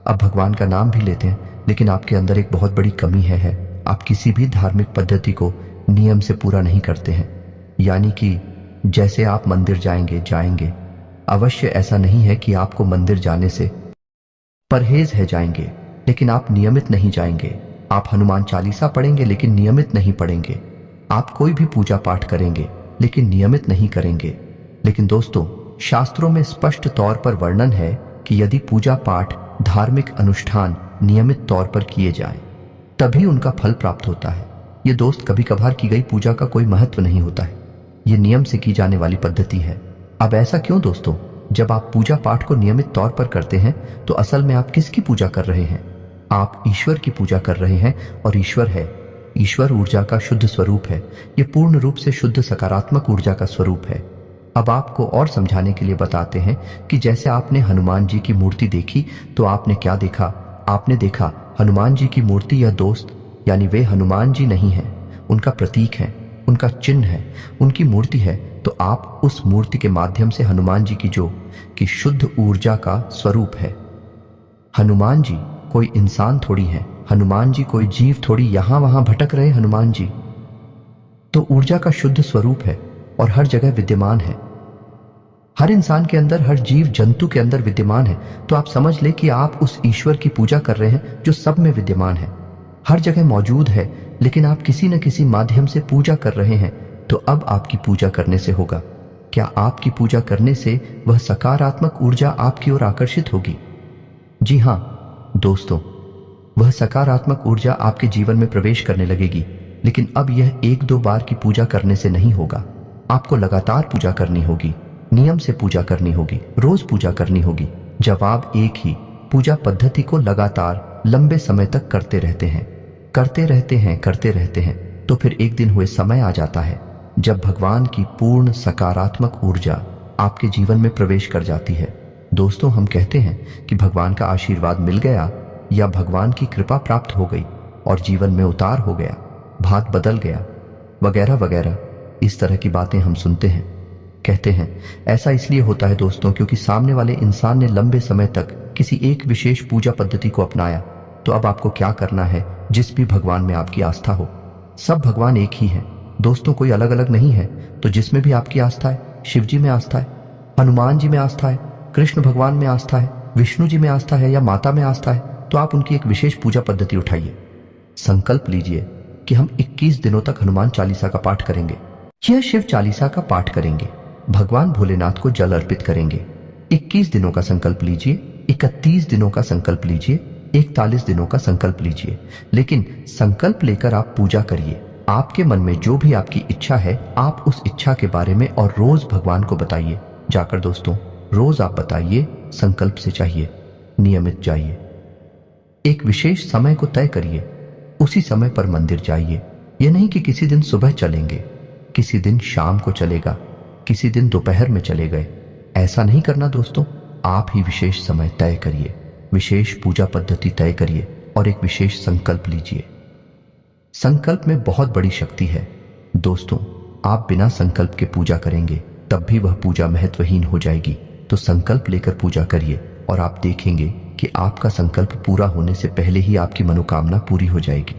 अब भगवान का नाम भी लेते हैं, लेकिन आपके अंदर एक बहुत बड़ी कमी है। आप किसी भी धार्मिक पद्धति को नियम से पूरा नहीं करते हैं, यानी कि जैसे आप मंदिर जाएंगे अवश्य ऐसा नहीं है कि आपको मंदिर जाने से परहेज है जाएंगे, लेकिन आप नियमित नहीं जाएंगे। आप हनुमान चालीसा पढ़ेंगे लेकिन नियमित नहीं पढ़ेंगे। आप कोई भी पूजा पाठ करेंगे लेकिन नियमित नहीं करेंगे। लेकिन दोस्तों, शास्त्रों में स्पष्ट तौर पर वर्णन है कि यदि पूजा पाठ, धार्मिक अनुष्ठान नियमित तौर पर किए जाएं, तभी उनका फल प्राप्त होता है। ये दोस्त कभी कभार की गई पूजा का कोई महत्व नहीं होता है, ये नियम से की जाने वाली पद्धति है। अब ऐसा क्यों दोस्तों? जब आप पूजा पाठ को नियमित तौर पर करते हैं तो असल में आप किसकी पूजा कर रहे हैं? आप ईश्वर की पूजा कर रहे हैं, और ईश्वर है, ईश्वर ऊर्जा का शुद्ध स्वरूप है। ये पूर्ण रूप से शुद्ध सकारात्मक ऊर्जा का स्वरूप है। अब आपको और समझाने के लिए बताते हैं कि जैसे आपने हनुमान जी की मूर्ति देखी तो आपने क्या देखा? आपने देखा हनुमान जी की मूर्ति या दोस्त, यानी वे हनुमान जी नहीं है, उनका प्रतीक है, उनका चिन्ह है, उनकी मूर्ति है। तो आप उस मूर्ति के माध्यम से हनुमान जी की शुद्ध ऊर्जा का स्वरूप है। हनुमान जी कोई इंसान थोड़ी है, हनुमान जी कोई जीव थोड़ी यहां वहां भटक रहे हनुमान जी तो ऊर्जा का शुद्ध स्वरूप है और हर जगह विद्यमान है। हर इंसान के अंदर, हर जीव जंतु के अंदर विद्यमान है। तो आप समझ ले कि आप उस ईश्वर की पूजा कर रहे हैं जो सब में विद्यमान है, हर जगह मौजूद है, लेकिन आप किसी न किसी माध्यम से पूजा कर रहे हैं। तो अब आपकी पूजा करने से होगा क्या? आपकी पूजा करने से वह सकारात्मक ऊर्जा आपकी ओर आकर्षित होगी। जी हां दोस्तों, वह सकारात्मक ऊर्जा आपके जीवन में प्रवेश करने लगेगी। लेकिन अब यह एक दो बार की पूजा करने से नहीं होगा, आपको लगातार पूजा करनी होगी, नियम से पूजा करनी होगी, रोज पूजा करनी होगी। जवाब एक ही, पूजा पद्धति को लगातार लंबे समय तक करते रहते हैं, करते रहते हैं, तो फिर एक दिन हुए समय आ जाता है जब भगवान की पूर्ण सकारात्मक ऊर्जा आपके जीवन में प्रवेश कर जाती है। दोस्तों, हम कहते हैं कि भगवान का आशीर्वाद मिल गया या भगवान की कृपा प्राप्त हो गई और जीवन में उतार हो गया, भाग बदल गया, वगैरह वगैरह। इस तरह की बातें हम सुनते हैं, कहते हैं। ऐसा इसलिए होता है दोस्तों क्योंकि सामने वाले इंसान ने लंबे समय तक किसी एक विशेष पूजा पद्धति को अपनाया। तो अब आपको क्या करना है? जिस भी भगवान में आपकी आस्था हो, सब भगवान एक ही है दोस्तों, कोई अलग अलग नहीं है। तो जिसमें भी आपकी आस्था है, शिव जी में आस्था है, हनुमान जी में आस्था है, कृष्ण भगवान में आस्था है, विष्णु जी में आस्था है या माता में आस्था है, तो आप उनकी एक विशेष पूजा पद्धति उठाइए। संकल्प लीजिए कि हम 21 दिनों तक हनुमान चालीसा का पाठ करेंगे, यह शिव चालीसा का पाठ करेंगे, भगवान भोलेनाथ को जल अर्पित करेंगे। 21 दिनों का संकल्प लीजिए, 31 दिनों का संकल्प लीजिए, 41 दिनों का संकल्प लीजिए, लेकिन संकल्प लेकर आप पूजा करिए। आपके मन में जो भी आपकी इच्छा है, आप उस इच्छा के बारे में और रोज भगवान को बताइए। जाकर दोस्तों, रोज आप बताइए, संकल्प से चाहिए, नियमित जाइए, एक विशेष समय को तय करिए, उसी समय पर मंदिर जाइए। यह नहीं कि किसी दिन सुबह चलेंगे, किसी दिन शाम को चलेगा, किसी दिन दोपहर में चले गए। ऐसा नहीं करना दोस्तों, आप ही विशेष समय तय करिए, विशेष पूजा पद्धति तय करिए और एक विशेष संकल्प लीजिए। संकल्प में बहुत बड़ी शक्ति है दोस्तों। आप बिना संकल्प के पूजा करेंगे तब भी वह पूजा महत्वहीन हो जाएगी। तो संकल्प लेकर पूजा करिए और आप देखेंगे कि आपका संकल्प पूरा होने से पहले ही आपकी मनोकामना पूरी हो जाएगी।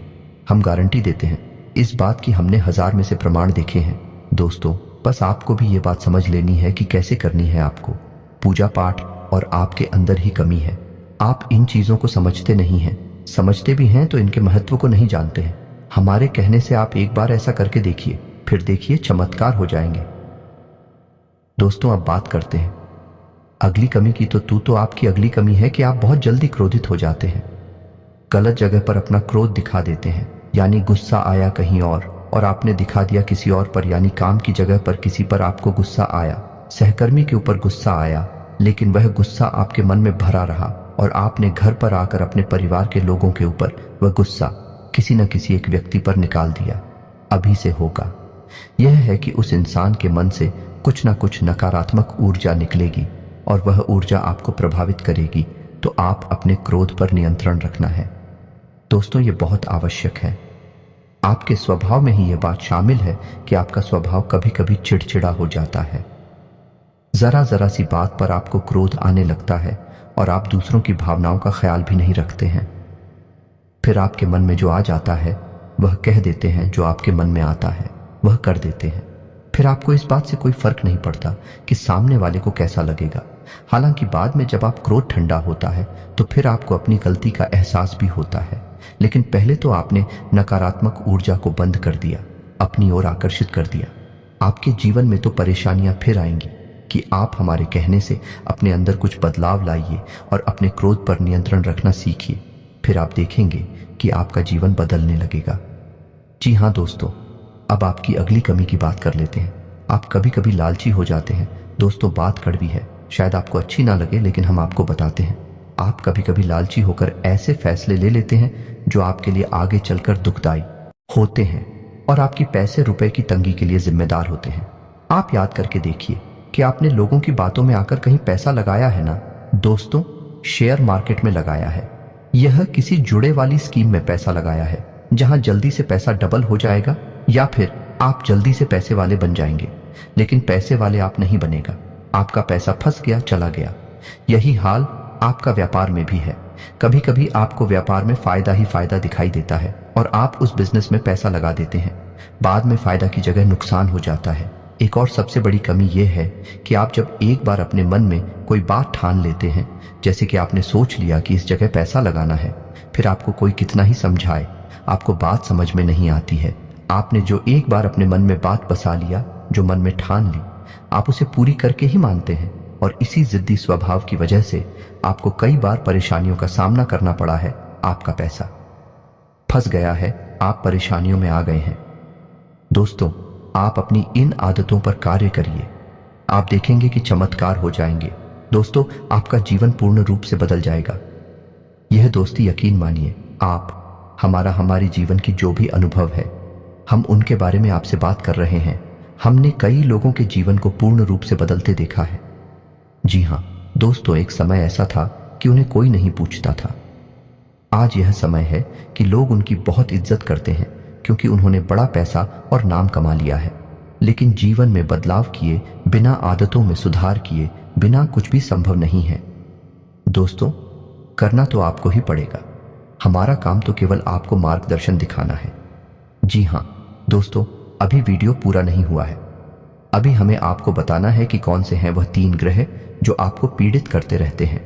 हम गारंटी देते हैं इस बात की, हमने 1000 में से प्रमाण देखे हैं दोस्तों। बस आपको भी ये बात समझ लेनी है कि कैसे करनी है आपको पूजा पाठ, और आपके अंदर ही कमी है। आप इन चीजों को समझते नहीं हैं, समझते भी हैं तो इनके महत्व को नहीं जानते हैं। हमारे कहने से आप एक बार ऐसा करके देखिए, फिर देखिए चमत्कार हो जाएंगे। दोस्तों, अब बात करते हैं अगली कमी की। तो आपकी अगली कमी है कि आप बहुत जल्दी क्रोधित हो जाते हैं, गलत जगह पर अपना क्रोध दिखा देते हैं। यानी गुस्सा आया कहीं और आपने दिखा दिया किसी और पर। यानी काम की जगह पर किसी पर आपको गुस्सा आया, सहकर्मी के ऊपर गुस्सा आया, लेकिन वह गुस्सा आपके मन में भरा रहा और आपने घर पर आकर अपने परिवार के लोगों के ऊपर वह गुस्सा किसी न किसी एक व्यक्ति पर निकाल दिया। अभी से होगा यह है कि उस इंसान के मन से कुछ न कुछ नकारात्मक ऊर्जा निकलेगी और वह ऊर्जा आपको प्रभावित करेगी। तो आप अपने क्रोध पर नियंत्रण रखना है दोस्तों, ये बहुत आवश्यक है। आपके स्वभाव में ही यह बात शामिल है कि आपका स्वभाव कभी कभी चिड़चिड़ा हो जाता है। जरा जरा सी बात पर आपको क्रोध आने लगता है और आप दूसरों की भावनाओं का ख्याल भी नहीं रखते हैं। फिर आपके मन में जो आ जाता है वह कह देते हैं, जो आपके मन में आता है वह कर देते हैं। फिर आपको इस बात से कोई फर्क नहीं पड़ता कि सामने वाले को कैसा लगेगा। हालांकि बाद में जब आप क्रोध ठंडा होता है तो फिर आपको अपनी गलती का एहसास भी होता है, लेकिन पहले तो आपने नकारात्मक ऊर्जा को बंद कर दिया, अपनी ओर आकर्षित कर दिया। आपके जीवन में तो परेशानियां फिर आएंगी कि आप हमारे कहने से अपने अंदर कुछ बदलाव लाइए और अपने क्रोध पर नियंत्रण रखना सीखिए। फिर आप देखेंगे कि आपका जीवन बदलने लगेगा। जी हाँ दोस्तों, अब आपकी अगली कमी की बात कर लेते हैं। आप कभी कभी लालची हो जाते हैं। दोस्तों, बात कड़वी है, शायद आपको अच्छी ना लगे, लेकिन हम आपको बताते हैं। आप कभी कभी लालची होकर ऐसे फैसले ले लेते हैं जो आपके लिए आगे चलकर दुखदाई होते हैं और आपकी पैसे रुपए की तंगी के लिए जिम्मेदार होते हैं। आप याद करके देखिए कि आपने लोगों की बातों में आकर कहीं पैसा लगाया है ना। दोस्तों, शेयर मार्केट में लगाया है, यह किसी जुड़े वाली स्कीम में पैसा लगाया है जहां जल्दी से पैसा डबल हो जाएगा, या फिर आप जल्दी से पैसे वाले बन जाएंगे, लेकिन पैसे वाले आप नहीं बनेगा। आपका पैसा फंस गया, चला गया। यही हाल आपका व्यापार में भी है। कभी कभी आपको व्यापार में फायदा ही फायदा दिखाई देता है और आप उस बिजनेस में पैसा लगा देते हैं। बाद में फायदा की जगह नुकसान हो जाता है। एक और सबसे बड़ी कमी यह है कि आप जब एक बार अपने मन में कोई बात ठान लेते हैं, जैसे कि आपने सोच लिया कि इस जगह पैसा लगाना है, फिर आपको कोई कितना ही समझाए, आपको बात समझ में नहीं आती है। आपने जो एक बार अपने मन में बात बसा लिया, जो मन में ठान ली, आप उसे पूरी करके ही मानते हैं और इसी जिद्दी स्वभाव की वजह से आपको कई बार परेशानियों का सामना करना पड़ा है। आपका पैसा फंस गया है, आप परेशानियों में आ गए हैं। दोस्तों, आप अपनी इन आदतों पर कार्य करिए, आप देखेंगे कि चमत्कार हो जाएंगे। दोस्तों, आपका जीवन पूर्ण रूप से बदल जाएगा। यह दोस्ती यकीन मानिए, आप हमारी जीवन की जो भी अनुभव है, हम उनके बारे में आपसे बात कर रहे हैं। हमने कई लोगों के जीवन को पूर्ण रूप से बदलते देखा है। जी हाँ दोस्तों, एक समय ऐसा था कि उन्हें कोई नहीं पूछता था। आज यह समय है कि लोग उनकी बहुत इज्जत करते हैं क्योंकि उन्होंने बड़ा पैसा और नाम कमा लिया है। लेकिन जीवन में बदलाव किए बिना, आदतों में सुधार किए बिना कुछ भी संभव नहीं है। दोस्तों, करना तो आपको ही पड़ेगा। हमारा काम तो केवल आपको मार्गदर्शन दिखाना है। जी हाँ दोस्तों, अभी वीडियो पूरा नहीं हुआ है। अभी हमें आपको बताना है कि कौन से हैं वह 3 ग्रह जो आपको पीड़ित करते रहते हैं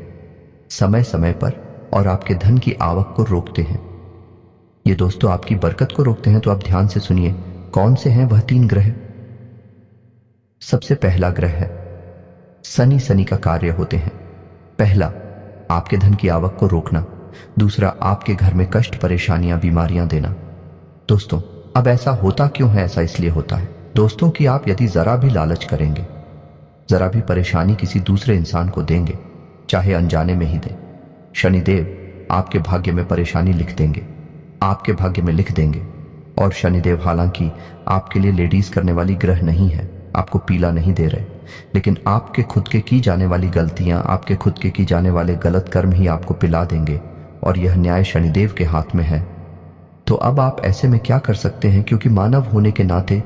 समय समय पर और आपके धन की आवक को रोकते हैं। ये दोस्तों आपकी बरकत को रोकते हैं, तो आप ध्यान से सुनिए कौन से हैं वह 3 ग्रह। सबसे पहला ग्रह है शनि। शनि का कार्य होते हैं, पहला आपके धन की आवक को रोकना, दूसरा आपके घर में कष्ट, परेशानियां, बीमारियां देना। दोस्तों, अब ऐसा होता क्यों है? ऐसा इसलिए होता है दोस्तों कि आप यदि जरा भी लालच करेंगे, जरा भी परेशानी किसी दूसरे इंसान को देंगे, चाहे अनजाने में ही दें, शनिदेव आपके भाग्य में परेशानी लिख देंगे, आपके भाग्य में लिख देंगे। और शनिदेव हालांकि आपके लिए लेडीज करने वाली ग्रह नहीं है, आपको पीला नहीं दे रहे, लेकिन आपके खुद के की जाने वाली गलतियां, आपके खुद के की जाने वाले गलत कर्म ही आपको पिला देंगे, और यह न्याय शनिदेव के हाथ में है। तो अब आप ऐसे में क्या कर सकते हैं? क्योंकि मानव होने के नाते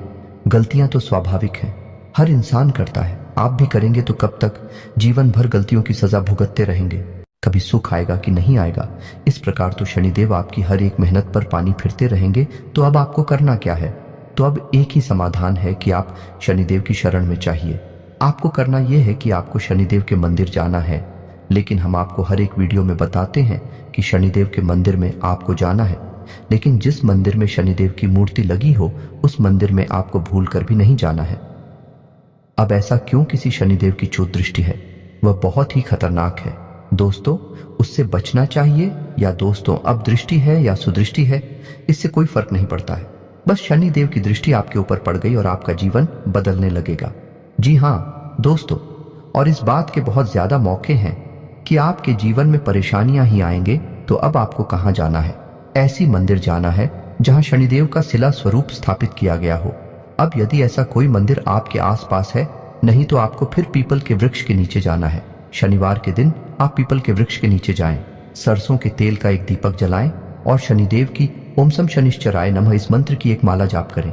गलतियां तो स्वाभाविक हैं, हर इंसान करता है। आप भी करेंगे तो कब तक जीवन भर गलतियों की सजा भुगतते रहेंगे? कभी सुख आएगा कि नहीं आएगा? इस प्रकार तो शनिदेव आपकी हर एक मेहनत पर पानी फिरते रहेंगे। तो अब आपको करना क्या है? तो अब एक ही समाधान है कि आप शनिदेव की शरण में चाहिए। आपको करना यह है कि आपको शनिदेव के मंदिर जाना है। लेकिन हम आपको हर एक वीडियो में बताते हैं कि शनिदेव के मंदिर में आपको जाना है, लेकिन जिस मंदिर में शनिदेव की मूर्ति लगी हो उस मंदिर में आपको भूलकर भी नहीं जाना है। अब ऐसा क्यों? किसी शनिदेव की चोट दृष्टि है, वह बहुत ही खतरनाक है दोस्तों, उससे बचना चाहिए। या दोस्तों, अब दृष्टि है या सुदृष्टि है, इससे कोई फर्क नहीं पड़ता है। बस शनिदेव की दृष्टि आपके ऊपर पड़ गई और आपका जीवन बदलने लगेगा। जी हाँ दोस्तों, और इस बात के बहुत ज्यादा मौके हैं कि आपके जीवन में परेशानियां ही आएंगे। तो अब आपको कहां जाना है? ऐसी मंदिर जाना है जहां शनिदेव का शिला स्वरूप स्थापित किया गया हो। अब यदि ऐसा कोई मंदिर आपके आसपास है, नहीं तो आपको फिर पीपल के वृक्ष के नीचे जाना है। शनिवार के दिन आप पीपल के वृक्ष के नीचे जाएं, सरसों के तेल का एक दीपक जलाएं और शनिदेव की ओम सम शनिश्चराय नमः इस मंत्र की एक माला जाप करें।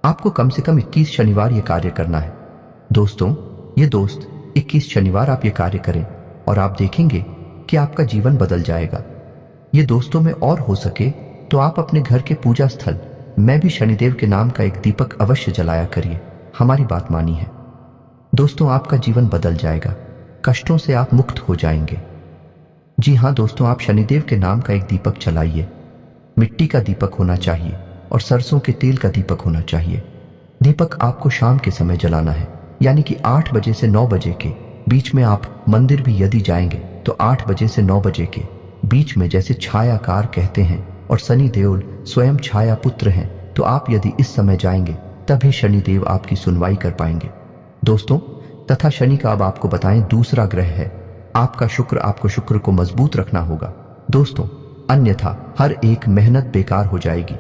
आपको कम से कम 21 शनिवार ये कार्य करना है। दोस्तों, ये 21 शनिवार आप ये कार्य करें और आप देखेंगे कि आपका जीवन बदल जाएगा। ये दोस्तों में और हो सके तो आप अपने घर के पूजा स्थल में भी शनिदेव के नाम का एक दीपक अवश्य जलाया करिए। हमारी बात मानी है दोस्तों, आपका जीवन बदल जाएगा, कष्टों से आप मुक्त हो जाएंगे। जी हाँ दोस्तों, आप शनिदेव के नाम का एक दीपक जलाइए। मिट्टी का दीपक होना चाहिए और सरसों के तेल का दीपक होना चाहिए। दीपक आपको शाम के समय जलाना है, यानी कि 8 बजे से 9 बजे के बीच में। आप मंदिर भी यदि जाएंगे तो 8 बजे से 9 बजे के बीच में, जैसे छायाकार कहते हैं, और शनि देव स्वयं छाया पुत्र हैं, तो आप यदि इस समय जाएंगे तभी शनिदेव आपकी सुनवाई कर पाएंगे। दोस्तों, तथा शनि का अब आपको बताएं दूसरा ग्रह है आपका शुक्र। आपको शुक्र को मजबूत रखना होगा दोस्तों, अन्यथा हर एक मेहनत बेकार हो जाएगी।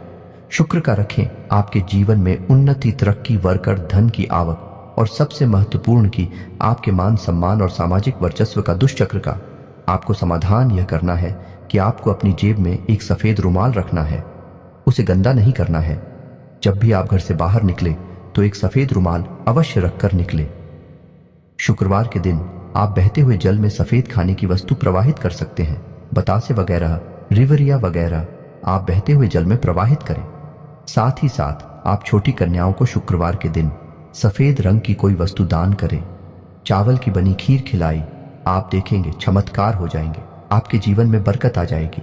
शुक्र का रखें आपके जीवन में उन्नति, तरक्की, वर्कर, धन की आवक और सबसे महत्वपूर्ण की आपके मान सम्मान और सामाजिक वर्चस्व का दुष्चक्र का। आपको समाधान यह करना है कि आपको अपनी जेब में एक सफेद रुमाल रखना है, उसे गंदा नहीं करना है। जब भी आप घर से बाहर निकले तो एक सफेद रुमाल अवश्य रखकर निकले। शुक्रवार के दिन आप बहते हुए जल में सफेद खाने की वस्तु प्रवाहित कर सकते हैं। बतासे वगैरह, रिवरिया वगैरह आप बहते हुए जल में प्रवाहित करें। साथ ही साथ आप छोटी कन्याओं को शुक्रवार के दिन सफेद रंग की कोई वस्तु दान करें। चावल की बनी खीर खिलाई, आप देखेंगे चमत्कार हो जाएंगे, आपके जीवन में बरकत आ जाएगी।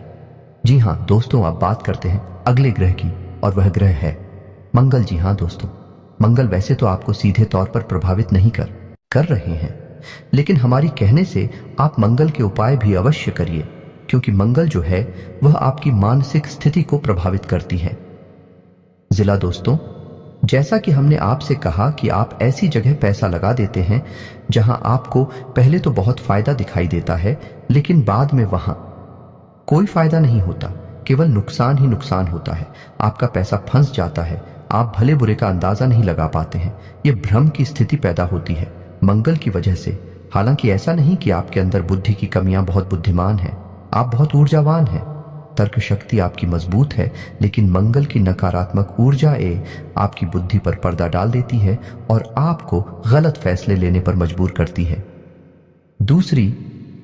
जी हाँ दोस्तों, अब बात करते हैं अगले ग्रह की और वह ग्रह है मंगल। जी हाँ दोस्तों, मंगल वैसे तो आपको सीधे तौर पर प्रभावित नहीं कर रहे हैं, लेकिन हमारी कहने से आप मंगल के उपाय भी अवश्य करिए, क्योंकि मंगल जो है वह आपकी मानसिक स्थिति को प्रभावित करती है। जिला दोस्तों, जैसा कि हमने आपसे कहा कि आप ऐसी जगह पैसा लगा देते हैं जहां आपको पहले तो बहुत फायदा दिखाई देता है, लेकिन बाद में वहां कोई फायदा नहीं होता, केवल नुकसान ही नुकसान होता है। आपका पैसा फंस जाता है, आप भले बुरे का अंदाजा नहीं लगा पाते हैं। यह भ्रम की स्थिति पैदा होती है मंगल की वजह से। हालांकि ऐसा नहीं कि आपके अंदर बुद्धि की कमियां, बहुत बुद्धिमान हैं, आप बहुत ऊर्जावान हैं, तर्क शक्ति आपकी मजबूत है, लेकिन मंगल की नकारात्मक ऊर्जा आपकी बुद्धि पर पर्दा डाल देती है और आपको गलत फैसले लेने पर मजबूर करती है। दूसरी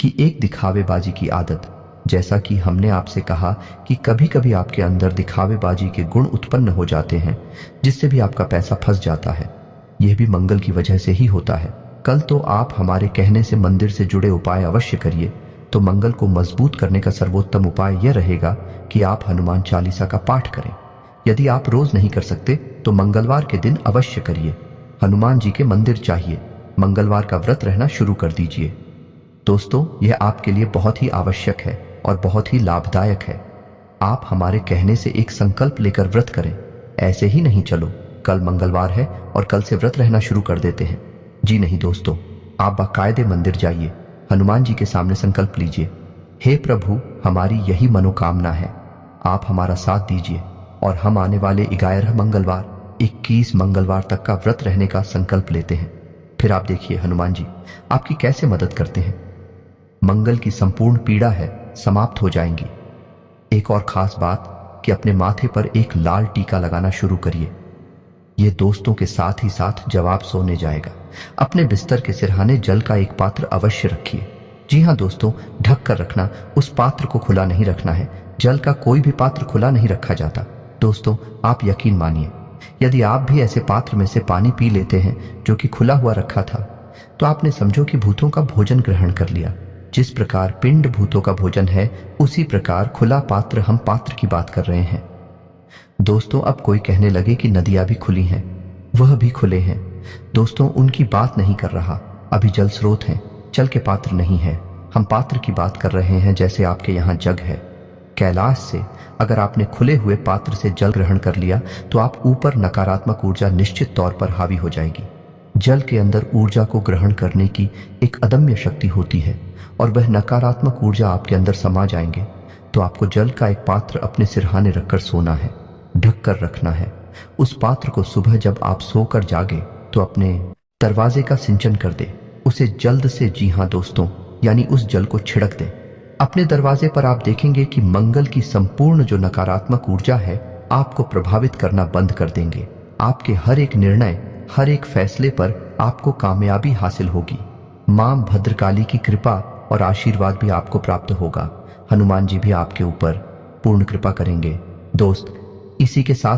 कि एक दिखावेबाजी की आदत। जैसा कि हमने आपसे कहा कि कभी कभी आपके अंदर दिखावेबाजी के गुण उत्पन्न हो जाते हैं, जिससे भी आपका पैसा फंस जाता है। यह भी मंगल की वजह से ही होता है। कल तो आप हमारे कहने से मंदिर से जुड़े उपाय अवश्य करिए। तो मंगल को मजबूत करने का सर्वोत्तम उपाय यह रहेगा कि आप हनुमान चालीसा का पाठ करें। यदि आप रोज नहीं कर सकते तो मंगलवार के दिन अवश्य करिए। हनुमान जी के मंदिर चाहिए, मंगलवार का व्रत रहना शुरू कर दीजिए। दोस्तों, यह आपके लिए बहुत ही आवश्यक है और बहुत ही लाभदायक है। आप हमारे कहने से एक संकल्प लेकर व्रत करें। ऐसे ही नहीं चलो कल मंगलवार है और कल से व्रत रहना शुरू कर देते हैं। जी नहीं दोस्तों, आप बाकायदे मंदिर जाइए, हनुमान जी के सामने संकल्प लीजिए, हे प्रभु हमारी यही मनोकामना है, आप हमारा साथ दीजिए और हम आने वाले 11 मंगलवार 21 मंगलवार तक का व्रत रहने का संकल्प लेते हैं। फिर आप देखिए हनुमान जी आपकी कैसे मदद करते हैं। मंगल की संपूर्ण पीड़ा है समाप्त हो जाएंगी। एक और खास बात कि अपने माथे पर एक लाल टीका लगाना शुरू करिए। यह दोस्तों के साथ ही साथ जब आप सोने जाएगा अपने बिस्तर के सिरहाने जल का एक पात्र अवश्य रखिए। जी हाँ दोस्तों, ढक कर रखना, उस पात्र को खुला नहीं रखना है। जल का कोई भी पात्र खुला नहीं रखा जाता। दोस्तों, आप यकीन मानिए, यदि आप भी ऐसे पात्र में से पानी पी लेते हैं जो कि खुला हुआ रखा था, तो आपने समझो कि भूतों का भोजन ग्रहण कर लिया। जिस प्रकार पिंड भूतों का भोजन है, उसी प्रकार खुला पात्र, हम पात्र की बात कर रहे हैं। दोस्तों, अब कोई कहने लगे कि नदियां भी खुली हैं, वह भी खुले हैं। दोस्तों, उनकी बात नहीं कर रहा। अभी जल स्रोत हैं, जल के पात्र नहीं है। हम पात्र की बात कर रहे हैं, जैसे आपके यहाँ जग है। कैलाश से अगर आपने खुले हुए पात्र से जल ग्रहण कर लिया तो आप ऊपर नकारात्मक ऊर्जा निश्चित तौर पर हावी हो जाएगी। जल के अंदर ऊर्जा को ग्रहण करने की एक अदम्य शक्ति होती है और वह नकारात्मक ऊर्जा आपके अंदर समा जाएंगे। तो आपको जल का एक पात्र अपने सिरहाने रखकर सोना है, ढक कर रखना है। उस पात्र को सुबह जब आप सोकर जागे तो अपने दरवाजे का सिंचन कर दे, उसे जल्द से, जी हाँ दोस्तों, यानी उस जल को छिड़क दे अपने दरवाजे पर। आप देखेंगे कि मंगल की संपूर्ण जो नकारात्मक ऊर्जा है आपको प्रभावित करना बंद कर देंगे। आपके हर एक निर्णय, हर एक फैसले पर आपको कामयाबी हासिल होगी। मां भद्रकाली की कृपा और आशीर्वाद भी आपको प्राप्त होगा। हनुमान जी भी आपके ऊपर पूर्ण कृपा करेंगे। दोस्त, इसी के साथ